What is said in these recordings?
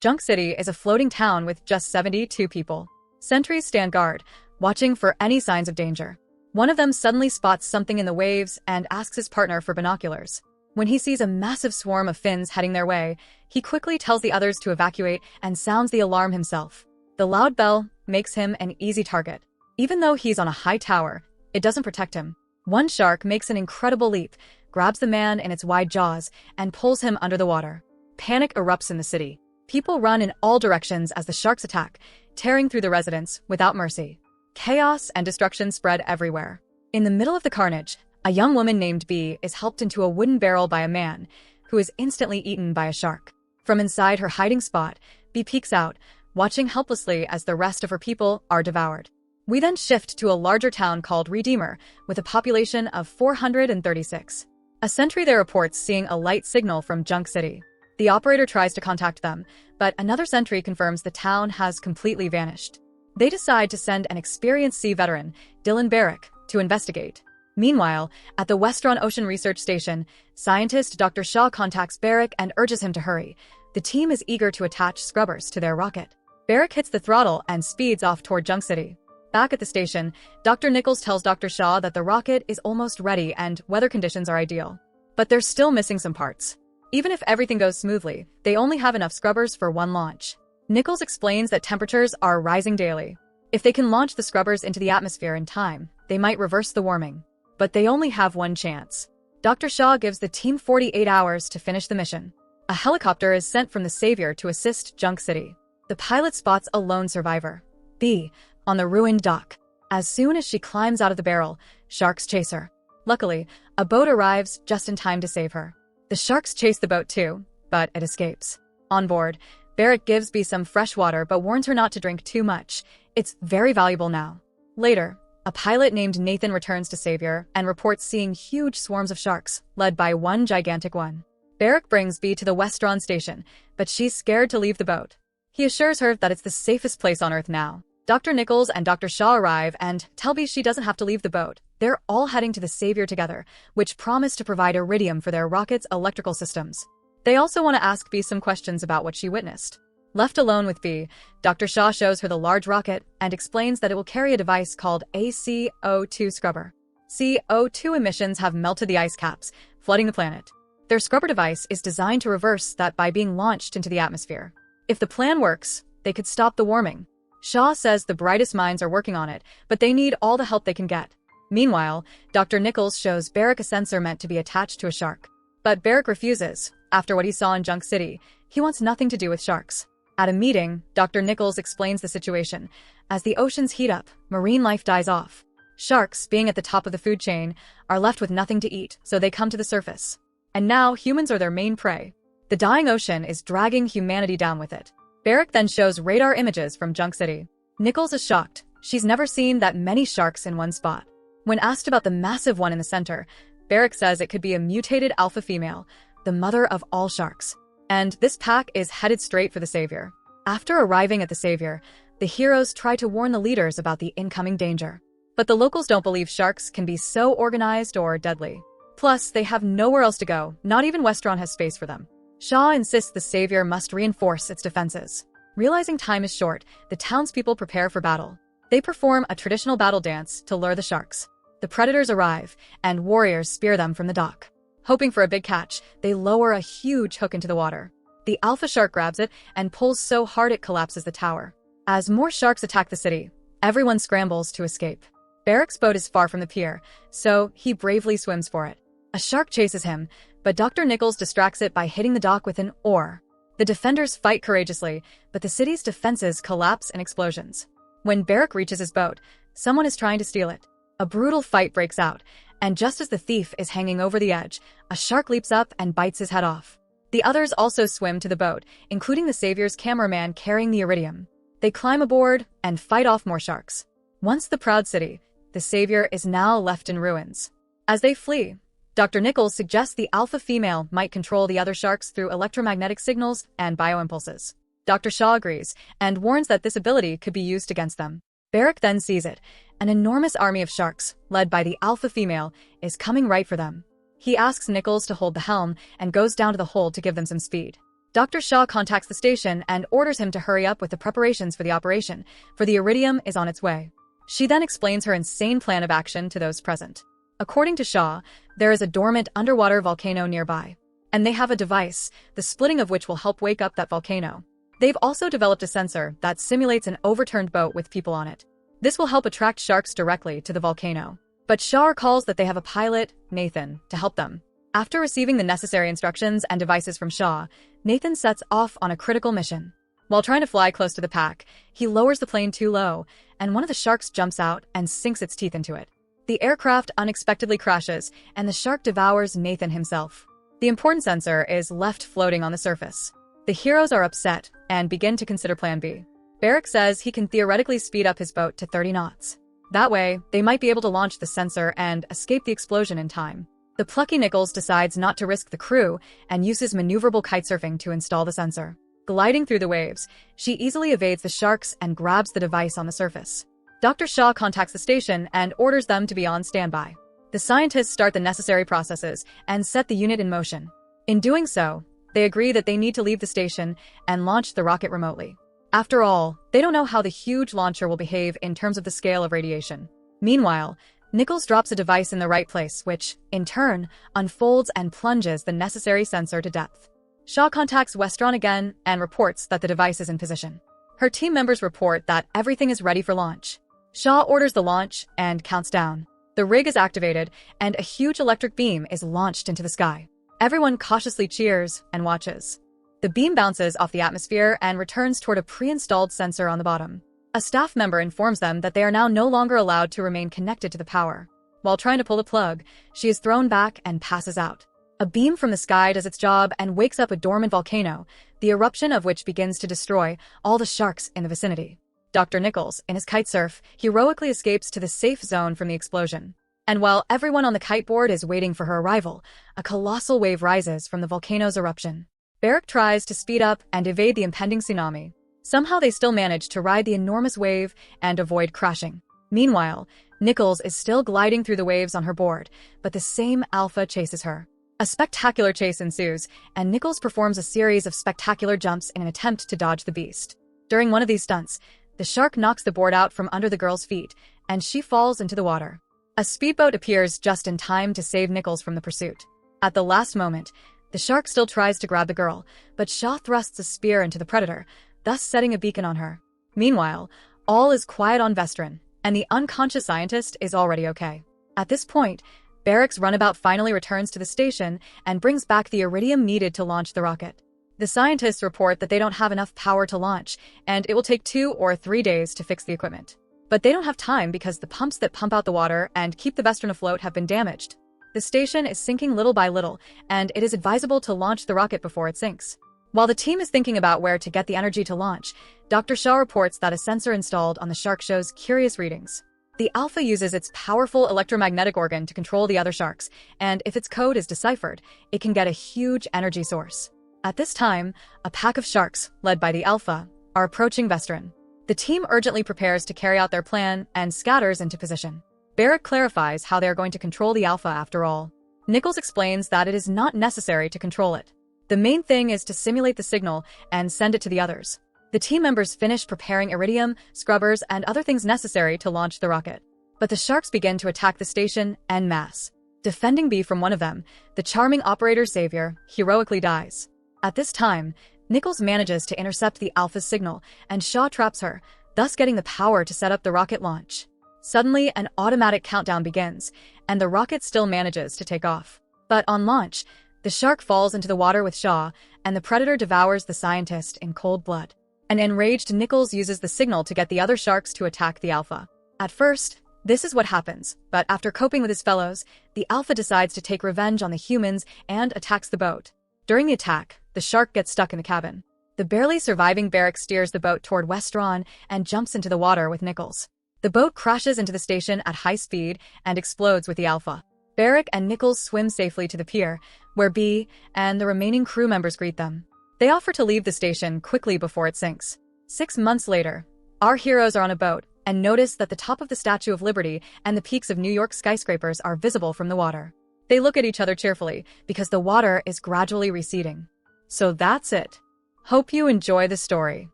Junk City is a floating town with just 72 people. Sentries stand guard, watching for any signs of danger. One of them suddenly spots something in the waves and asks his partner for binoculars. When he sees a massive swarm of fins heading their way, he quickly tells the others to evacuate and sounds the alarm himself. The loud bell makes him an easy target. Even though he's on a high tower, it doesn't protect him. One shark makes an incredible leap, grabs the man in its wide jaws, and pulls him under the water. Panic erupts in the city. People run in all directions as the sharks attack, tearing through the residents without mercy. Chaos and destruction spread everywhere. In the middle of the carnage, a young woman named Bee is helped into a wooden barrel by a man, who is instantly eaten by a shark. From inside her hiding spot, Bee peeks out, watching helplessly as the rest of her people are devoured. We then shift to a larger town called Redeemer, with a population of 436. A sentry there reports seeing a light signal from Junk City. The operator tries to contact them, but another sentry confirms the town has completely vanished. They decide to send an experienced sea veteran, Dylan Barrick, to investigate. Meanwhile, at the Westron Ocean Research Station, scientist Dr. Shaw contacts Barrick and urges him to hurry. The team is eager to attach scrubbers to their rocket. Barrick hits the throttle and speeds off toward Junk City. Back at the station, Dr. Nichols tells Dr. Shaw that the rocket is almost ready and weather conditions are ideal. But they're still missing some parts. Even if everything goes smoothly, they only have enough scrubbers for one launch. Nichols explains that temperatures are rising daily. If they can launch the scrubbers into the atmosphere in time, they might reverse the warming. But they only have one chance. Dr. Shaw gives the team 48 hours to finish the mission. A helicopter is sent from the Savior to assist Junk City. The pilot spots a lone survivor, Bee, on the ruined dock. As soon as she climbs out of the barrel, sharks chase her. Luckily, a boat arrives just in time to save her. The sharks chase the boat too, but it escapes. On board, Barrick gives Bee some fresh water but warns her not to drink too much. It's very valuable now. Later, a pilot named Nathan returns to Savior and reports seeing huge swarms of sharks, led by one gigantic one. Barrick brings Bee to the Westron station, but she's scared to leave the boat. He assures her that it's the safest place on Earth now. Dr. Nichols and Dr. Shaw arrive and tell Bee she doesn't have to leave the boat. They're all heading to the Savior together, which promise to provide iridium for their rocket's electrical systems. They also want to ask Bee some questions about what she witnessed. Left alone with Bee, Dr. Shaw shows her the large rocket and explains that it will carry a device called a CO2 scrubber. CO2 emissions have melted the ice caps, flooding the planet. Their scrubber device is designed to reverse that by being launched into the atmosphere. If the plan works, they could stop the warming. Shaw says the brightest minds are working on it, but they need all the help they can get. Meanwhile, Dr. Nichols shows Barrick a sensor meant to be attached to a shark. But Barrick refuses. After what he saw in Junk City, he wants nothing to do with sharks. At a meeting, Dr. Nichols explains the situation. As the oceans heat up, marine life dies off. Sharks, being at the top of the food chain, are left with nothing to eat, so they come to the surface. And now humans are their main prey. The dying ocean is dragging humanity down with it. Barrick then shows radar images from Junk City. Nichols is shocked. She's never seen that many sharks in one spot. When asked about the massive one in the center, Barrick says it could be a mutated alpha female, the mother of all sharks. And this pack is headed straight for the Savior. After arriving at the Savior, the heroes try to warn the leaders about the incoming danger. But the locals don't believe sharks can be so organized or deadly. Plus, they have nowhere else to go, not even Westron has space for them. Shaw insists the Savior must reinforce its defenses. Realizing time is short, the townspeople prepare for battle. They perform a traditional battle dance to lure the sharks. The predators arrive, and warriors spear them from the dock. Hoping for a big catch, they lower a huge hook into the water. The alpha shark grabs it and pulls so hard it collapses the tower. As more sharks attack the city, everyone scrambles to escape. Barrick's boat is far from the pier, so he bravely swims for it. A shark chases him, but Dr. Nichols distracts it by hitting the dock with an oar. The defenders fight courageously, but the city's defenses collapse in explosions. When Barrick reaches his boat, someone is trying to steal it. A brutal fight breaks out, and just as the thief is hanging over the edge, a shark leaps up and bites his head off. The others also swim to the boat, including the Savior's cameraman carrying the iridium. They climb aboard and fight off more sharks. Once the proud city, the Savior is now left in ruins. As they flee, Dr. Nichols suggests the alpha female might control the other sharks through electromagnetic signals and bioimpulses. Dr. Shaw agrees and warns that this ability could be used against them. Barrick then sees it. An enormous army of sharks, led by the alpha female, is coming right for them. He asks Nichols to hold the helm and goes down to the hold to give them some speed. Dr. Shaw contacts the station and orders him to hurry up with the preparations for the operation, for the iridium is on its way. She then explains her insane plan of action to those present. According to Shaw, there is a dormant underwater volcano nearby, and they have a device, the splitting of which will help wake up that volcano. They've also developed a sensor that simulates an overturned boat with people on it. This will help attract sharks directly to the volcano. But Shaw recalls that they have a pilot, Nathan, to help them. After receiving the necessary instructions and devices from Shaw, Nathan sets off on a critical mission. While trying to fly close to the pack, he lowers the plane too low, and one of the sharks jumps out and sinks its teeth into it. The aircraft unexpectedly crashes, and the shark devours Nathan himself. The important sensor is left floating on the surface. The heroes are upset and begin to consider Plan B. Barrick says he can theoretically speed up his boat to 30 knots. That way, they might be able to launch the sensor and escape the explosion in time. The plucky Nichols decides not to risk the crew and uses maneuverable kitesurfing to install the sensor. Gliding through the waves, she easily evades the sharks and grabs the device on the surface. Dr. Shaw contacts the station and orders them to be on standby. The scientists start the necessary processes and set the unit in motion. In doing so, they agree that they need to leave the station and launch the rocket remotely. After all, they don't know how the huge launcher will behave in terms of the scale of radiation. Meanwhile, Nichols drops a device in the right place, which, in turn, unfolds and plunges the necessary sensor to depth. Shaw contacts Westron again and reports that the device is in position. Her team members report that everything is ready for launch. Shaw orders the launch and counts down. The rig is activated, and a huge electric beam is launched into the sky. Everyone cautiously cheers and watches. The beam bounces off the atmosphere and returns toward a pre-installed sensor on the bottom. A staff member informs them that they are now no longer allowed to remain connected to the power. While trying to pull the plug, she is thrown back and passes out. A beam from the sky does its job and wakes up a dormant volcano, the eruption of which begins to destroy all the sharks in the vicinity. Dr. Nichols, in his kitesurf, heroically escapes to the safe zone from the explosion. And while everyone on the kiteboard is waiting for her arrival, a colossal wave rises from the volcano's eruption. Barrick tries to speed up and evade the impending tsunami. Somehow they still manage to ride the enormous wave and avoid crashing. Meanwhile, Nichols is still gliding through the waves on her board, but the same Alpha chases her. A spectacular chase ensues, and Nichols performs a series of spectacular jumps in an attempt to dodge the beast. During one of these stunts, the shark knocks the board out from under the girl's feet, and she falls into the water. A speedboat appears just in time to save Nichols from the pursuit. At the last moment, the shark still tries to grab the girl, but Shaw thrusts a spear into the predator, thus setting a beacon on her. Meanwhile, all is quiet on Vestron, and the unconscious scientist is already okay. At this point, Barrick's runabout finally returns to the station and brings back the iridium needed to launch the rocket. The scientists report that they don't have enough power to launch, and it will take 2 or 3 days to fix the equipment. But they don't have time because the pumps that pump out the water and keep the Vestron afloat have been damaged. The station is sinking little by little, and it is advisable to launch the rocket before it sinks. While the team is thinking about where to get the energy to launch, Dr. Shaw reports that a sensor installed on the shark shows curious readings. The Alpha uses its powerful electromagnetic organ to control the other sharks, and if its code is deciphered, it can get a huge energy source. At this time, a pack of sharks, led by the Alpha, are approaching Vestron. The team urgently prepares to carry out their plan and scatters into position. Barrick clarifies how they are going to control the Alpha after all. Nichols explains that it is not necessary to control it. The main thing is to simulate the signal and send it to the others. The team members finish preparing iridium, scrubbers, and other things necessary to launch the rocket. But the sharks begin to attack the station en masse. Defending B from one of them, the charming operator Xavier heroically dies. At this time, Nichols manages to intercept the Alpha's signal, and Shaw traps her, thus getting the power to set up the rocket launch. Suddenly, an automatic countdown begins, and the rocket still manages to take off. But on launch, the shark falls into the water with Shaw, and the predator devours the scientist in cold blood. An enraged Nichols uses the signal to get the other sharks to attack the Alpha. At first, this is what happens, but after coping with his fellows, the Alpha decides to take revenge on the humans and attacks the boat. During the attack, the shark gets stuck in the cabin. The barely surviving Barrick steers the boat toward Westron and jumps into the water with Nichols. The boat crashes into the station at high speed and explodes with the Alpha. Barrick and Nichols swim safely to the pier, where B and the remaining crew members greet them. They offer to leave the station quickly before it sinks. 6 months later, our heroes are on a boat and notice that the top of the Statue of Liberty and the peaks of New York skyscrapers are visible from the water. They look at each other cheerfully because the water is gradually receding. So that's it. Hope you enjoy the story.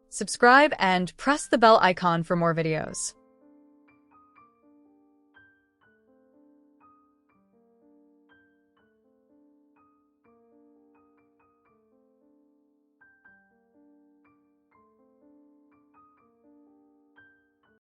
Subscribe and press the bell icon for more videos.